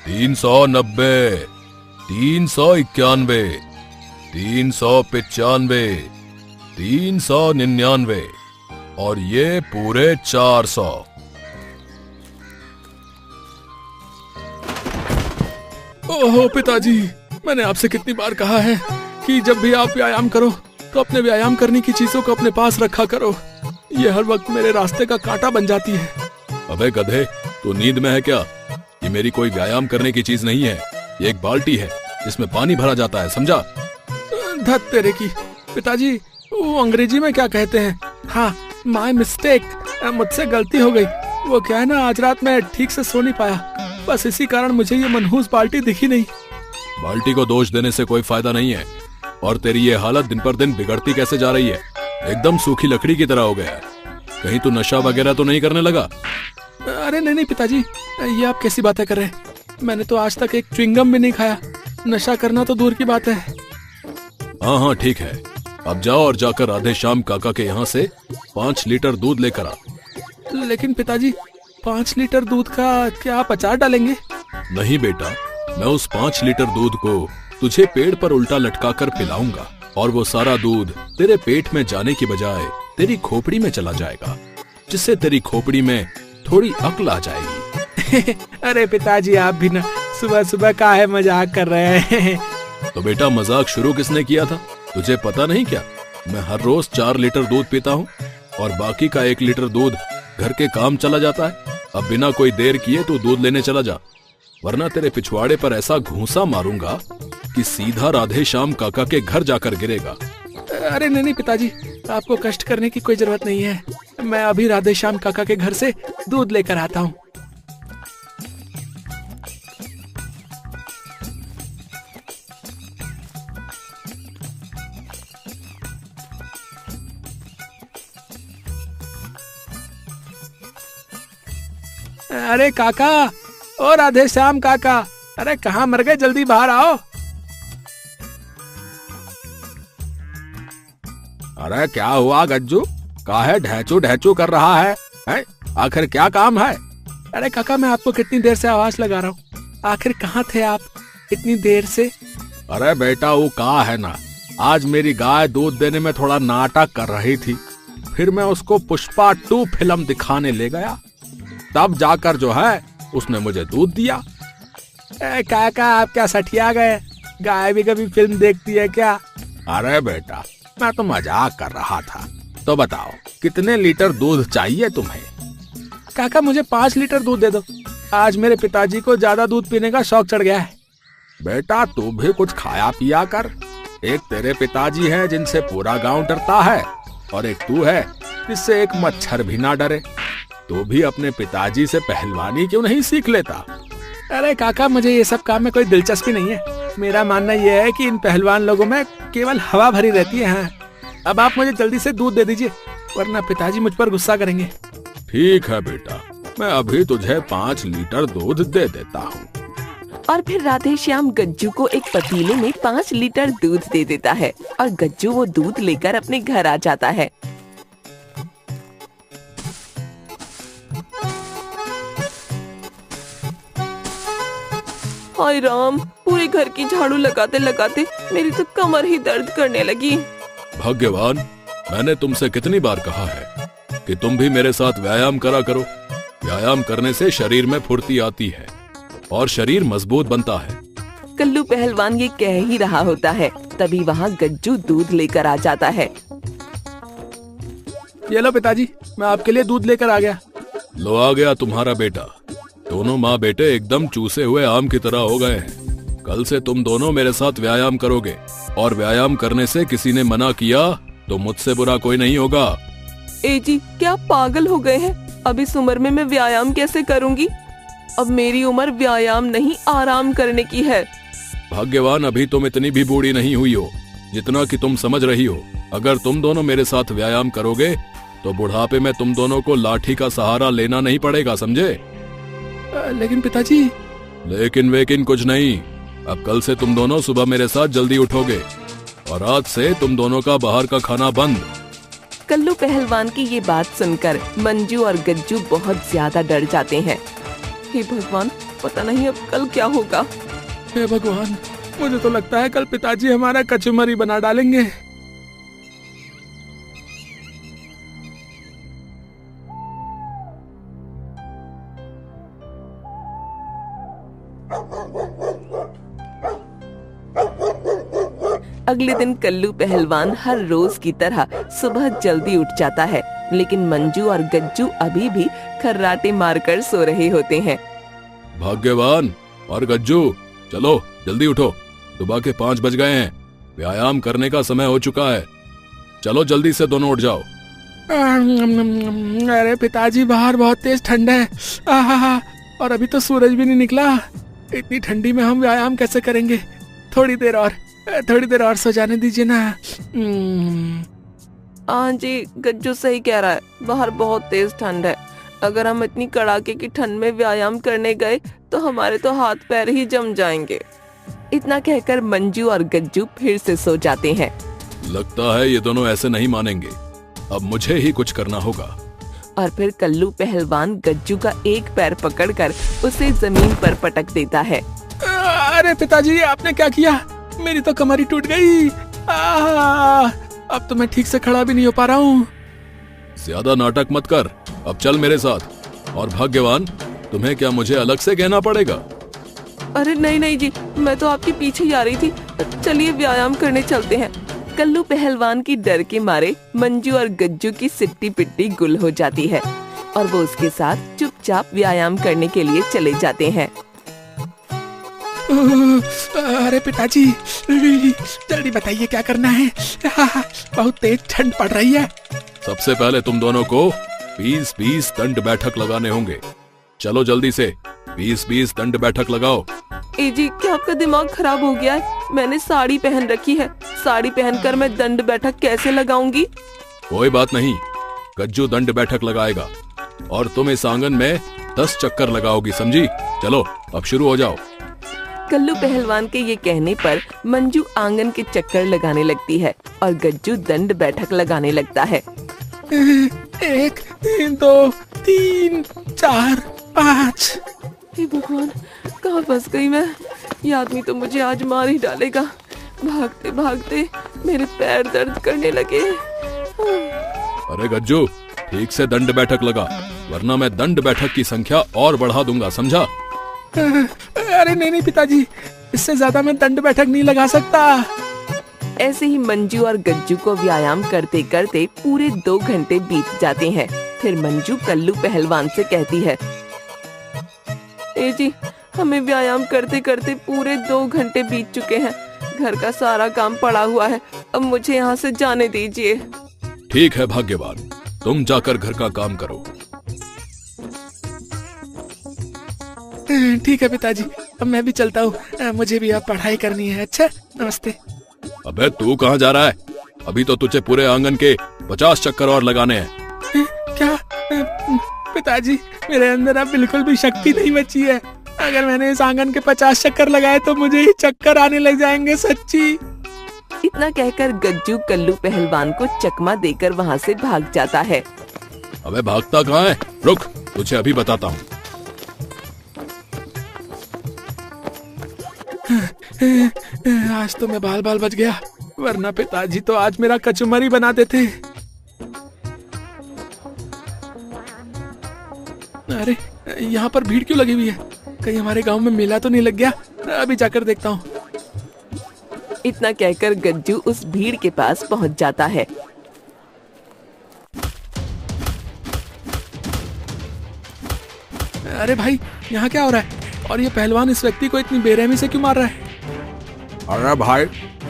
390, 391, 395, 399 और ये पूरे 400। ओहो पिताजी, मैंने आपसे कितनी बार कहा है कि जब भी आप व्यायाम करो तो अपने व्यायाम करने की चीजों को अपने पास रखा करो। ये हर वक्त मेरे रास्ते का कांटा बन जाती है। अबे गधे, तू नींद में है क्या? ये मेरी कोई व्यायाम करने की चीज नहीं है। ये एक बाल्टी है जिसमें पानी भरा जाता है, समझा? धत तेरे की। पिताजी, वो अंग्रेजी में क्या कहते हैं? हाँ, माय मिस्टेक, मुझसे गलती हो गई। वो क्या है ना, आज रात मैं ठीक से सो नहीं पाया, बस इसी कारण मुझे ये मनहूस बाल्टी दिखी नहीं। बाल्टी को दोष देने से कोई फायदा नहीं है। और तेरी ये हालत दिन पर दिन बिगड़ती कैसे जा रही है? एकदम सूखी लकड़ी की तरह हो गया है। कहीं तू नशा वगैरह तो नहीं करने लगा? अरे नहीं नहीं पिताजी, ये आप कैसी बातें कर रहे हैं? मैंने तो आज तक एक च्युइंगम भी नहीं खाया। नशा करना तो दूर की बात है। हाँ हाँ ठीक है, अब जाओ और जाकर राधे श्याम काका के यहाँ से 5 लीटर दूध लेकर आ। लेकिन पिताजी, 5 लीटर दूध का क्या आप अचार डालेंगे? नहीं बेटा, मैं उस 5 लीटर दूध को तुझे पेड़ पर उल्टा लटका कर पिलाऊंगा और वो सारा दूध तेरे पेट में जाने की बजाय तेरी खोपड़ी में चला जाएगा, जिससे तेरी खोपड़ी में थोड़ी अक्ल आ जाएगी। अरे पिताजी, आप भी ना सुबह सुबह काहे मजाक कर रहे हैं? तो बेटा, मजाक शुरू किसने किया था? तुझे पता नहीं क्या? मैं हर रोज 4 लीटर दूध पीता हूँ और बाकी का 1 लीटर दूध घर के काम चला जाता है। अब बिना कोई देर किए तू दूध लेने चला जा, वरना तेरे पिछवाड़े पर ऐसा घूंसा मारूंगा कि सीधा राधे श्याम काका के घर जाकर गिरेगा। अरे नहीं नहीं पिताजी, आपको कष्ट करने की कोई जरूरत नहीं है। मैं अभी राधे श्याम काका के घर से दूध लेकर आता हूँ। अरे काका, ओ राधे श्याम काका, अरे कहाँ मर गए? जल्दी बाहर आओ। अरे क्या हुआ गज्जू? काहे ढैचू ढैचू कर रहा है? आखिर क्या काम है? अरे काका, मैं आपको कितनी देर से आवाज लगा रहा हूँ, आखिर कहाँ थे आप इतनी देर से? अरे बेटा, वो कहा है ना, आज मेरी गाय दूध देने में थोड़ा नाटक कर रही थी, फिर मैं उसको पुष्पा 2 फिल्म दिखाने ले गया, तब जाकर जो है उसने मुझे दूध दिया। काका, आप क्या सठिया गए? गाय भी कभी फिल्म देखती है क्या? अरे बेटा, मैं तो मजाक कर रहा था। तो बताओ, कितने लीटर दूध चाहिए तुम्हें? काका, मुझे 5 लीटर दूध दे दो। आज मेरे पिताजी को ज्यादा दूध पीने का शौक चढ़ गया है। बेटा, तू भी कुछ खाया पिया कर। एक तेरे पिताजी है जिनसे पूरा गांव डरता है, और एक तू है जिससे एक मच्छर भी ना डरे। तू भी अपने पिताजी से पहलवानी क्यों नहीं सीख लेता? अरे काका, मुझे ये सब काम में कोई दिलचस्पी नहीं है। मेरा मानना यह है कि इन पहलवान लोगों में केवल हवा भरी रहती है। हाँ, अब आप मुझे जल्दी से दूध दे दीजिए, वरना पिताजी मुझ पर गुस्सा करेंगे। ठीक है बेटा, मैं अभी तुझे 5 लीटर दूध दे देता हूँ। और फिर राधे श्याम गज्जू को एक पतीले में 5 लीटर दूध दे देता है और गज्जू वो दूध लेकर अपने घर आ जाता है। हाय राम, पूरे घर की झाड़ू लगाते लगाते मेरी तो कमर ही दर्द करने लगी। भाग्यवान, मैंने तुमसे कितनी बार कहा है कि तुम भी मेरे साथ व्यायाम करा करो। व्यायाम करने से शरीर में फुर्ती आती है और शरीर मजबूत बनता है। कल्लू पहलवान ये कह ही रहा होता है, तभी वहाँ गज्जू दूध लेकर आ जाता है। ये लो पिताजी, मैं आपके लिए दूध लेकर आ गया। लो, आ गया तुम्हारा बेटा। दोनों माँ बेटे एकदम चूसे हुए आम की तरह हो गए हैं। कल से तुम दोनों मेरे साथ व्यायाम करोगे, और व्यायाम करने से किसी ने मना किया तो मुझसे बुरा कोई नहीं होगा। ए जी, क्या पागल हो गए हैं? अब इस उम्र में मैं व्यायाम कैसे करूंगी? अब मेरी उम्र व्यायाम नहीं, आराम करने की है। भाग्यवान, अभी तुम इतनी भी बूढ़ी नहीं हुई हो जितना कि तुम समझ रही हो। अगर तुम दोनों मेरे साथ व्यायाम करोगे तो बुढ़ापे में तुम दोनों को लाठी का सहारा लेना नहीं पड़ेगा, समझे? लेकिन पिताजी। लेकिन वेकिन कुछ नहीं। अब कल से तुम दोनों सुबह मेरे साथ जल्दी उठोगे, और आज से तुम दोनों का बाहर का खाना बंद। कल्लू पहलवान की ये बात सुनकर मंजू और गज्जू बहुत ज्यादा डर जाते हैं। हे भगवान, पता नहीं अब कल क्या होगा। हे भगवान, मुझे तो लगता है कल पिताजी हमारा कचुमरी बना डालेंगे। अगले दिन कल्लू पहलवान हर रोज की तरह सुबह जल्दी उठ जाता है, लेकिन मंजू और गज्जू अभी भी खर्राटे मारकर सो रहे होते हैं। भाग्यवान और गज्जू, चलो जल्दी उठो, सुबह के 5 बज गए हैं, व्यायाम करने का समय हो चुका है। चलो जल्दी से दोनों उठ जाओ। अरे पिताजी, बाहर बहुत तेज ठंड है। और अभी तो सूरज भी नहीं निकला। इतनी ठंडी में हम व्यायाम कैसे करेंगे? थोड़ी देर और सो जाने दीजिए ना। हाँ जी, गज्जू सही कह रहा है, बाहर बहुत तेज ठंड है। अगर हम इतनी कड़ाके की ठंड में व्यायाम करने गए तो हमारे तो हाथ पैर ही जम जाएंगे। इतना कहकर मंजू और गज्जू फिर से सो जाते हैं। लगता है ये दोनों ऐसे नहीं मानेंगे, अब मुझे ही कुछ करना होगा। और फिर कल्लू पहलवान गज्जू का एक पैर पकड़कर उसे जमीन पर पटक देता है। अरे पिताजी, आपने क्या किया? मेरी तो कमर ही टूट गई। अब तो मैं ठीक से खड़ा भी नहीं हो पा रहा हूँ। ज्यादा नाटक मत कर, अब चल मेरे साथ। और भाग्यवान, तुम्हें क्या मुझे अलग से कहना पड़ेगा? अरे नहीं जी, मैं तो आपके पीछे ही आ रही थी। चलिए व्यायाम करने चलते हैं। कल्लू पहलवान की डर के मारे मंजू और गज्जू की सिट्टी पिट्टी गुल हो जाती है और वो उसके साथ चुपचाप व्यायाम करने के लिए चले जाते हैं। अरे पिताजी, जल्दी बताइए क्या करना है? बहुत तेज ठंड पड़ रही है। सबसे पहले तुम दोनों को 20-20 दंड बैठक लगाने होंगे। चलो जल्दी से 20-20 दंड बैठक लगाओ। ए जी, क्या आपका दिमाग खराब हो गया है? मैंने साड़ी पहन रखी है, साड़ी पहनकर मैं दंड बैठक कैसे लगाऊंगी? कोई बात नहीं, गज्जू दंड बैठक लगाएगा और तुम इस आंगन में 10 चक्कर लगाओगी, समझी? चलो अब शुरू हो जाओ। कल्लू पहलवान के ये कहने पर मंजू आंगन के चक्कर लगाने लगती है और गज्जू दंड बैठक लगाने लगता है। 1 2 3 4 5। हे भगवान, कहाँ फंस गई मैं? ये आदमी तो मुझे आज मार ही डालेगा। भागते भागते मेरे पैर दर्द करने लगे। अरे गज्जू, ठीक से दंड बैठक लगा, वरना मैं दंड बैठक की संख्या और बढ़ा दूंगा, समझा? अरे नहीं पिताजी, इससे ज्यादा मैं दंड बैठक नहीं लगा सकता। ऐसे ही मंजू और गज्जू को व्यायाम करते करते पूरे 2 घंटे बीत जाते हैं। फिर मंजू कल्लू पहलवान से कहती है, ए जी, हमें व्यायाम करते करते पूरे 2 घंटे बीत चुके हैं। घर का सारा काम पड़ा हुआ है, अब मुझे यहाँ से जाने दीजिए। ठीक है भाग्यवान, तुम जाकर घर का काम करो। ठीक है पिताजी, अब मैं भी चलता हूँ, मुझे भी अब पढ़ाई करनी है। अच्छा, नमस्ते। अबे तू कहाँ जा रहा है? अभी तो तुझे पूरे आंगन के 50 चक्कर और लगाने हैं। क्या पिताजी, मेरे अंदर अब बिल्कुल भी शक्ति नहीं बची है। अगर मैंने इस आंगन के 50 चक्कर लगाए तो मुझे ही चक्कर आने लग जाएंगे, सच्ची। इतना कहकर गज्जू कल्लू पहलवान को चकमा देकर वहाँ से भाग जाता है। अबे भागता कहाँ है? रुक, तुझे अभी बताता हूँ। आज तो मैं बाल बच गया, वरना पिताजी तो आज मेरा कचुमरी बना देते। अरे यहाँ पर भीड़ क्यों लगी हुई है? कहीं हमारे गांव में मेला तो नहीं लग गया? अभी जाकर देखता हूँ। इतना कहकर गज्जू उस भीड़ के पास पहुँच जाता है। अरे भाई, यहाँ क्या हो रहा है? और ये पहलवान इस व्यक्ति को इतनी बेरहमी से क्यों मार रहा है? अरे भाई,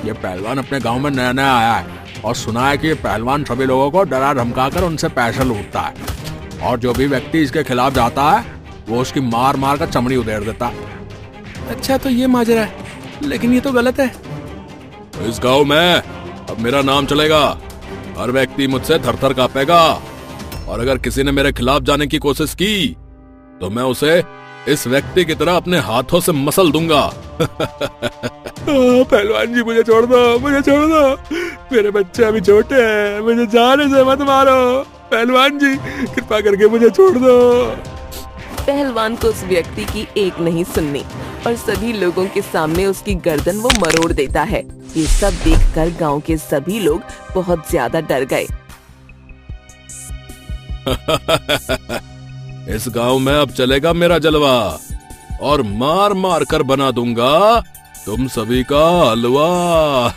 ये पहलवान अपने गांव में नया आया है और सुना है कि ये पहलवान सभी लोगों को डरा धमका कर उनसे पैसे लूटता है और जो भी व्यक्ति इसके खिलाफ जाता है वो उसकी मार कर चमड़ी उधेड़ देता है। अच्छा, तो ये माजरा है, लेकिन ये तो गलत है। इस गांव में अब मेरा नाम चलेगा, हर व्यक्ति मुझसे थर-थर कांपेगा और अगर किसी ने मेरे खिलाफ जाने की कोशिश की तो मैं उसे इस व्यक्ति की तरह अपने हाथों से मसल दूंगा। पहलवान जी, मुझे छोड़ दो, मेरे बच्चे अभी छोटे हैं, मुझे जाने से मत मारो। पहलवान जी, कृपा करके मुझे छोड़ दो। पहलवान को उस व्यक्ति की एक नहीं सुननी और सभी लोगों के सामने उसकी गर्दन वो मरोड़ देता है। ये सब देखकर गांव के सभी लोग बहुत ज्यादा डर गए। इस गांव में अब चलेगा मेरा जलवा और मार मार कर बना दूंगा तुम सभी का हलवा।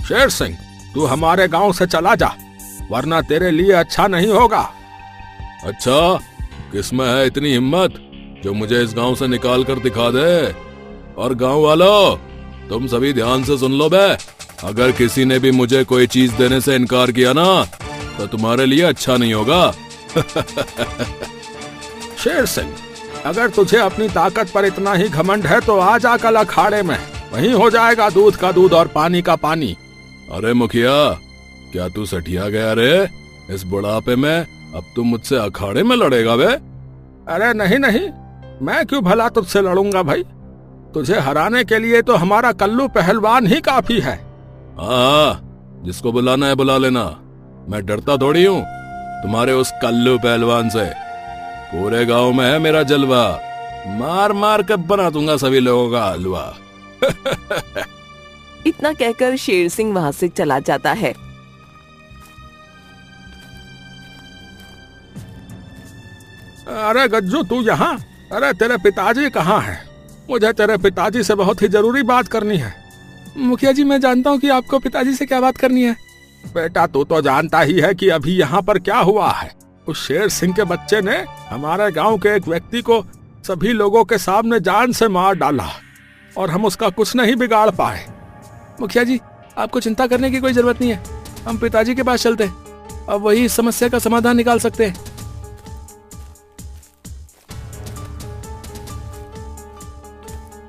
शेर सिंह, तू हमारे गांव से चला जा, वरना तेरे लिए अच्छा नहीं होगा। अच्छा, किसमें है इतनी हिम्मत जो मुझे इस गांव से निकाल कर दिखा दे? और गांव वालों, तुम सभी ध्यान से सुन लो बे, अगर किसी ने भी मुझे कोई चीज देने से इनकार किया ना, तो तुम्हारे लिए अच्छा नहीं होगा। शेर सिंह, अगर तुझे अपनी ताकत पर इतना ही घमंड है तो आ जा कल अखाड़े में, वहीं हो जाएगा दूध का दूध और पानी का पानी। अरे मुखिया, क्या तू सठिया गया रे? इस बुढ़ापे में अब तू मुझसे अखाड़े में लड़ेगा बे? अरे नहीं नहीं, मैं क्यों भला तुझसे लड़ूंगा भाई, तुझे हराने के लिए तो हमारा कल्लू पहलवान ही काफी है। हाँ, जिसको बुलाना है बुला लेना, मैं डरता थोड़ी हूँ तुम्हारे उस कल्लू पहलवान से। पूरे गांव में है मेरा जलवा, मार मार कर बना दूंगा सभी लोगों का हलवा। इतना कहकर शेर सिंह वहाँ से चला जाता है। अरे गज्जू, तू यहाँ? अरे तेरे पिताजी कहाँ हैं? मुझे तेरे पिताजी से बहुत ही जरूरी बात करनी है। मुखिया जी, मैं जानता हूँ कि आपको पिताजी से क्या बात करनी है। बेटा, तू तो जानता ही है कि अभी यहाँ पर क्या हुआ है। उस शेर सिंह के बच्चे ने हमारे गांव के एक व्यक्ति को सभी लोगों के सामने जान से मार डाला और हम उसका कुछ नहीं बिगाड़ पाए। मुखिया जी, आपको चिंता करने की कोई जरूरत नहीं है, हम पिताजी के पास चलते हैं, अब वही इस समस्या का समाधान निकाल सकते हैं।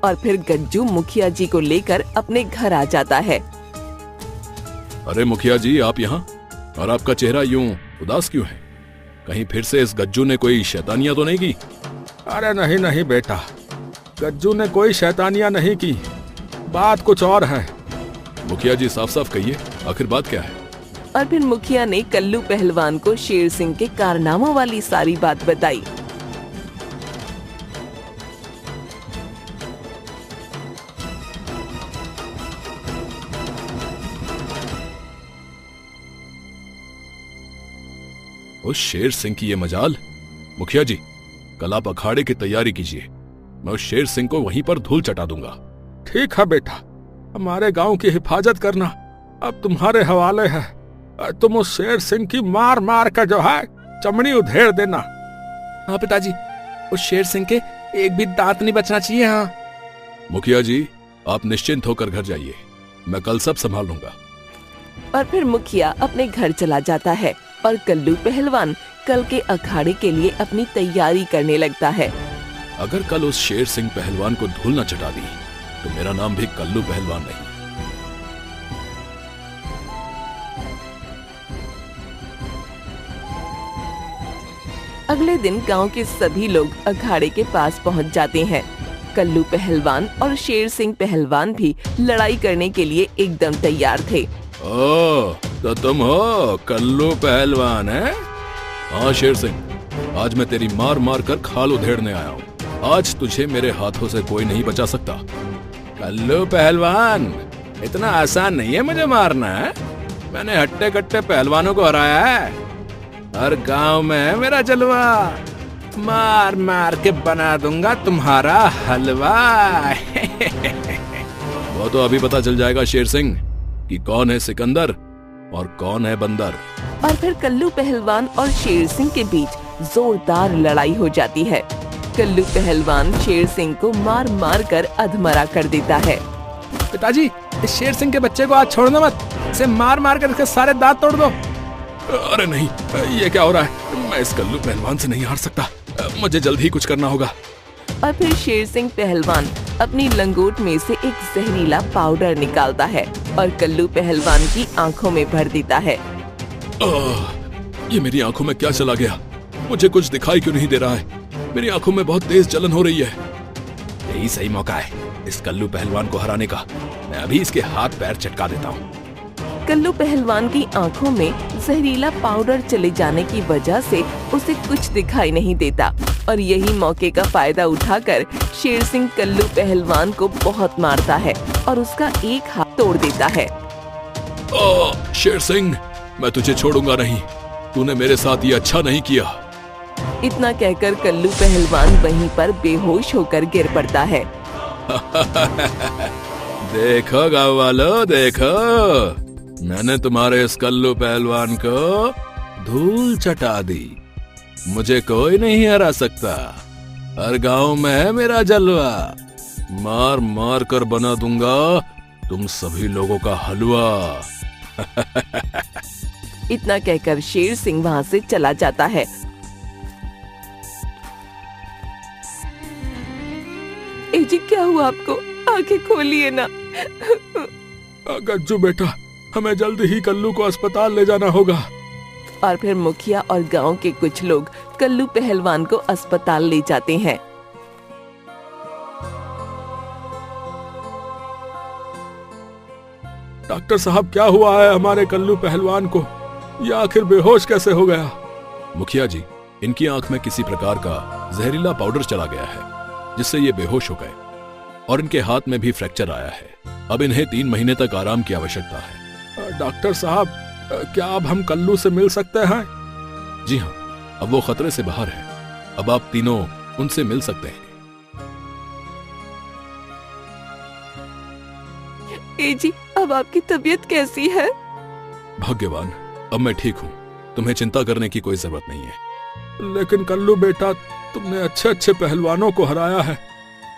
और फिर गज्जू मुखिया जी को लेकर अपने घर आ जाता है। अरे मुखिया जी, आप यहाँ? और आपका चेहरा यूं उदास क्यों है? कहीं फिर से इस गज्जू ने कोई शैतानियां तो नहीं की? अरे नहीं नहीं बेटा, गज्जू ने कोई शैतानियां नहीं की, बात कुछ और है। मुखिया जी, साफ साफ कहिए, आखिर बात क्या है? और फिर मुखिया ने कल्लू पहलवान को शेर सिंह के कारनामों वाली सारी बात बताई। उस शेर सिंह की ये मजाल। मुखिया जी, कल आप अखाड़े की तैयारी कीजिए, मैं उस शेर सिंह को वहीं पर धूल चटा दूंगा। ठीक है बेटा, हमारे गांव की हिफाजत करना अब तुम्हारे हवाले है। तुम उस शेर सिंह की मार मार कर जो है चमड़ी उधेड़ देना। हाँ पिताजी, उस शेर सिंह के एक भी दांत नहीं बचना चाहिए। हाँ मुखिया जी, आप निश्चिंत होकर घर जाइए, मैं कल सब संभाल लूंगा। और फिर मुखिया अपने घर चला जाता है और कल्लू पहलवान कल के अखाड़े के लिए अपनी तैयारी करने लगता है। अगर कल उस शेर सिंह पहलवान को धूल न चटा दी तो मेरा नाम भी कल्लू पहलवान नहीं। अगले दिन गांव के सभी लोग अखाड़े के पास पहुंच जाते हैं। कल्लू पहलवान और शेर सिंह पहलवान भी लड़ाई करने के लिए एकदम तैयार थे। ओह, तो तुम हो कल्लू पहलवान है? हाँ शेर सिंह, आज मैं तेरी मार मार कर खाल उधेड़ने आया हूँ। आज तुझे मेरे हाथों से कोई नहीं बचा सकता। कल्लू पहलवान, इतना आसान नहीं है मुझे मारना है। मैंने हट्टे कट्टे पहलवानों को हराया है। हर गांव में है मेरा जलवा, मार मार के बना दूंगा तुम्हारा हलवा। वो तो अभी पता चल जाएगा शेर सिंह कि कौन है सिकंदर और कौन है बंदर। और फिर कल्लू पहलवान और शेर सिंह के बीच जोरदार लड़ाई हो जाती है। कल्लू पहलवान शेर सिंह को मार मार कर अधमरा कर देता है। पिताजी, इस शेर सिंह के बच्चे को आज छोड़ना मत, इसे मार मार कर इसके सारे दांत तोड़ दो। अरे नहीं, ये क्या हो रहा है? मैं इस कल्लू पहलवान से नहीं हार सकता, मुझे जल्द ही कुछ करना होगा। और फिर शेर सिंह पहलवान अपनी लंगोट में से एक जहरीला पाउडर निकालता है और कल्लू पहलवान की आंखों में भर देता है। ये मेरी आंखों में क्या चला गया? मुझे कुछ दिखाई क्यों नहीं दे रहा है? मेरी आंखों में बहुत तेज जलन हो रही है। यही सही मौका है इस कल्लू पहलवान को हराने का। मैं अभी इसके हाथ पैर चटका देता हूँ। कल्लू पहलवान की आंखों में जहरीला पाउडर चले जाने की वजह से उसे कुछ दिखाई नहीं देता और यही मौके का फायदा उठाकर शेर सिंह कल्लू पहलवान को बहुत मारता है और उसका एक हाथ तोड़ देता है। शेर सिंह, मैं तुझे छोड़ूंगा नहीं। तूने मेरे साथ ये अच्छा नहीं किया। इतना कहकर कल्लू पहलवान वहीं पर बेहोश होकर गिर पड़ता है। देखो गाँव वालों, देखो, मैंने तुम्हारे इस कल्लू पहलवान को धूल चटा दी। मुझे कोई नहीं हरा सकता। हर गांव में है मेरा जलवा। मार मार कर बना दूंगा तुम सभी लोगों का हलवा। इतना कहकर शेर सिंह वहाँ से चला जाता है। ए जी, क्या हुआ आपको? आंखें खोलिए ना। गज्जू बेटा, हमें जल्द ही कल्लू को अस्पताल ले जाना होगा। और फिर मुखिया और गांव के कुछ लोग कल्लू पहलवान को अस्पताल ले जाते हैं। डॉक्टर साहब, क्या हुआ है हमारे कल्लू पहलवान को? ये आखिर बेहोश कैसे हो गया? मुखिया जी, इनकी आंख में किसी प्रकार का जहरीला पाउडर चला गया है, जिससे ये बेहोश हो गए और इनके हाथ में भी फ्रैक्चर आया है। अब इन्हें 3 महीने तक आराम की आवश्यकता है। डॉक्टर साहब, क्या अब हम कल्लू से मिल सकते हैं? जी हाँ, अब वो खतरे से बाहर है। अब आप तीनों उनसे मिल सकते हैं। ए जी, अब आपकी तबीयत कैसी है? भाग्यवान, अब मैं ठीक हूँ। तुम्हें चिंता करने की कोई जरूरत नहीं है। लेकिन कल्लू बेटा, तुमने अच्छे अच्छे पहलवानों को हराया है,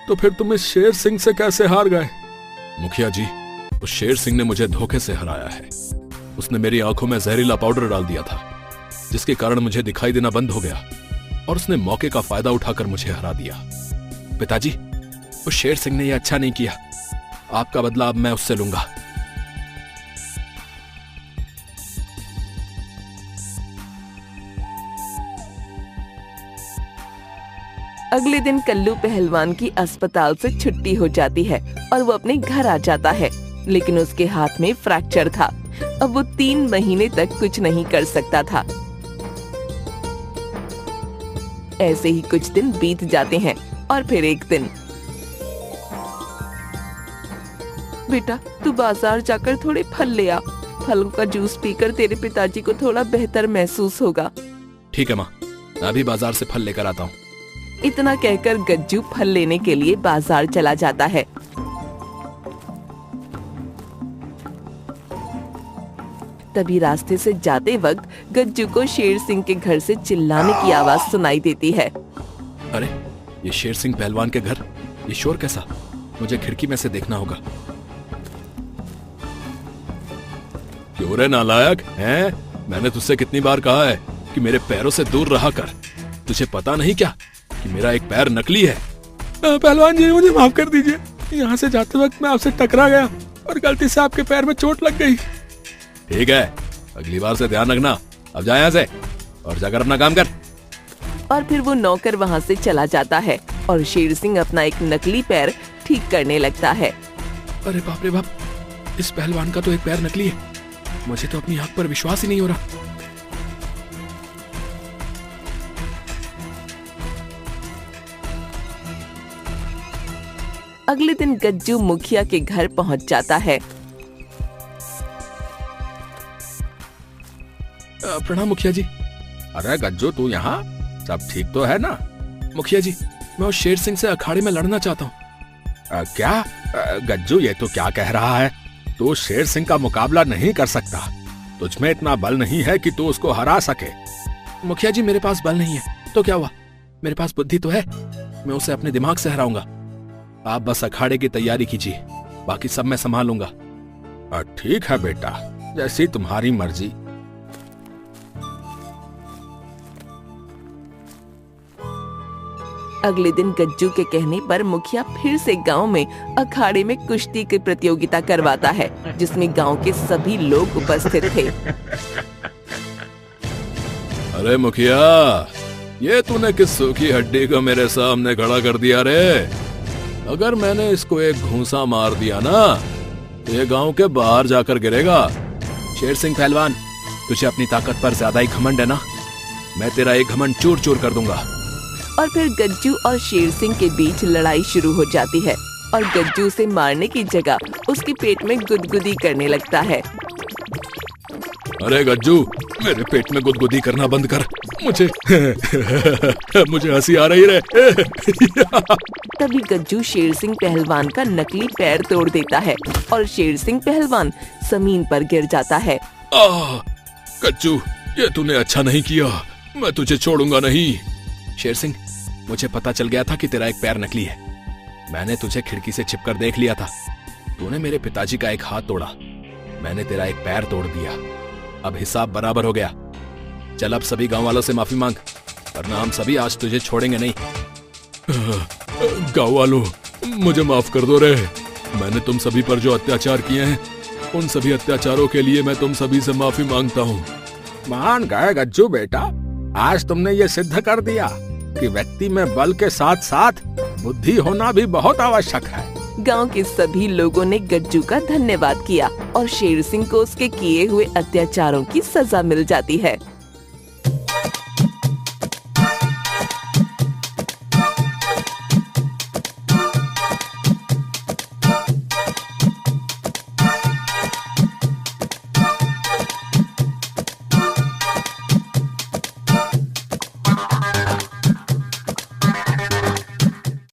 तो फिर तुम इस शेर सिंह से कैसे हार गए? मुखिया जी, उस शेर सिंह ने मुझे धोखे से हराया है। उसने मेरी आंखों में जहरीला पाउडर डाल दिया था, जिसके कारण मुझे दिखाई देना बंद हो गया और उसने मौके का फायदा उठाकर मुझे हरा दिया। पिताजी, उस शेर सिंह ने यह अच्छा नहीं किया। आपका बदला अब मैं उससे लूंगा। अगले दिन कल्लू पहलवान की अस्पताल से छुट्टी हो जाती है और वो अपने घर आ जाता है, लेकिन उसके हाथ में फ्रैक्चर था। अब वो 3 महीने तक कुछ नहीं कर सकता था। ऐसे ही कुछ दिन बीत जाते हैं और फिर एक दिन, बेटा, तू बाजार जाकर थोड़े फल ले आ। फलों का जूस पीकर तेरे पिताजी को थोड़ा बेहतर महसूस होगा। ठीक है माँ, मैं भी बाजार से फल लेकर आता हूँ। इतना कहकर गज्जू फल लेने के लिए बाजार चला जाता है। तभी रास्ते से जाते वक्त गज्जू को शेर सिंह के घर से चिल्लाने की आवाज सुनाई देती है। अरे, ये शेर सिंह पहलवान के घर, ये शोर कैसा? मुझे खिड़की में से देखना होगा। क्यों रे नालायक, हैं? मैंने तुझसे कितनी बार कहा है कि मेरे पैरों से दूर रहा कर। तुझे पता नहीं क्या कि मेरा एक पैर नकली है? पहलवान जी, मुझे माफ कर दीजिए। यहाँ से जाते वक्त मैं आपसे टकरा गया और गलती से आपके पैर में चोट लग गई। ठीक है, अगली बार से ध्यान रखना। अब जा यहाँ से और जाकर अपना काम कर। और फिर वो नौकर वहाँ से चला जाता है और शेर सिंह अपना एक नकली पैर ठीक करने लगता है। अरे बाप रे बाप, इस पहलवान का तो एक पैर नकली है। मुझे तो अपनी आंख पर विश्वास ही नहीं हो रहा। अगले दिन गज्जू मुखिया के घर पहुंच जाता है। प्रणाम मुखिया जी। अरे गज्जू, तू यहाँ? सब ठीक तो है ना? मुखिया जी, मैं उस शेर सिंह से अखाड़े में लड़ना चाहता हूँ। क्या? गज्जू, ये तो क्या कह रहा है? तू शेर सिंह का मुकाबला नहीं कर सकता। तुझमें इतना बल नहीं है कि तू उसको हरा सके। मुखिया जी, मेरे पास बल नहीं है तो क्या हुआ? मेरे पास बुद्धि तो है। मैं उसे अपने दिमाग से हराऊंगा। आप बस अखाड़े की तैयारी कीजिए, बाकी सब मैं संभालूंगा। ठीक है बेटा, जैसी तुम्हारी मर्जी। अगले दिन गज्जू के कहने पर मुखिया फिर से गांव में अखाड़े में कुश्ती की प्रतियोगिता करवाता है, जिसमें गांव के सभी लोग उपस्थित थे। अरे मुखिया, ये तूने किस सूखी हड्डी को मेरे सामने खड़ा कर दिया रे? अगर मैंने इसको एक घूंसा मार दिया ना, तो ये गांव के बाहर जाकर गिरेगा। शेर सिंह पहलवान, तुझे अपनी ताकत पर ज्यादा ही घमंड है ना? मैं तेरा एक घमंड चूर चूर कर दूंगा। और फिर गज्जू और शेर सिंह के बीच लड़ाई शुरू हो जाती है और गज्जू उसे मारने की जगह उसके पेट में गुदगुदी करने लगता है। अरे गज्जू, मेरे पेट में गुदगुदी करना बंद कर, मुझे मुझे हंसी आ रही है। तभी गज्जू शेर सिंह पहलवान का नकली पैर तोड़ देता है और शेर सिंह पहलवान जमीन पर गिर जाता है। गज्जू, ये तूने अच्छा नहीं किया, मैं तुझे छोड़ूंगा नहीं। शेर सिंह, मुझे पता चल गया था कि तेरा एक पैर नकली है। मैंने तुझे खिड़की से छिपकर देख लिया था। तूने मेरे पिताजी का एक हाथ तोड़ा, मैंने तेरा एक पैर तोड़ दिया। अब हिसाब बराबर हो गया। चल अब सभी गांव वालों से माफी मांग, वरना हम सभी आज तुझे छोड़ेंगे नहीं। गांव वालों, मुझे माफ कर दो रे। मैंने तुम सभी पर जो अत्याचार किए हैं, उन सभी अत्याचारों के लिए मैं तुम सभी से माफी मांगता हूँ। मान गए गज्जू बेटा, आज तुमने ये सिद्ध कर दिया कि व्यक्ति में बल के साथ साथ बुद्धि होना भी बहुत आवश्यक है। गांव के सभी लोगों ने गज्जू का धन्यवाद किया और शेर सिंह को उसके किए हुए अत्याचारों की सजा मिल जाती है।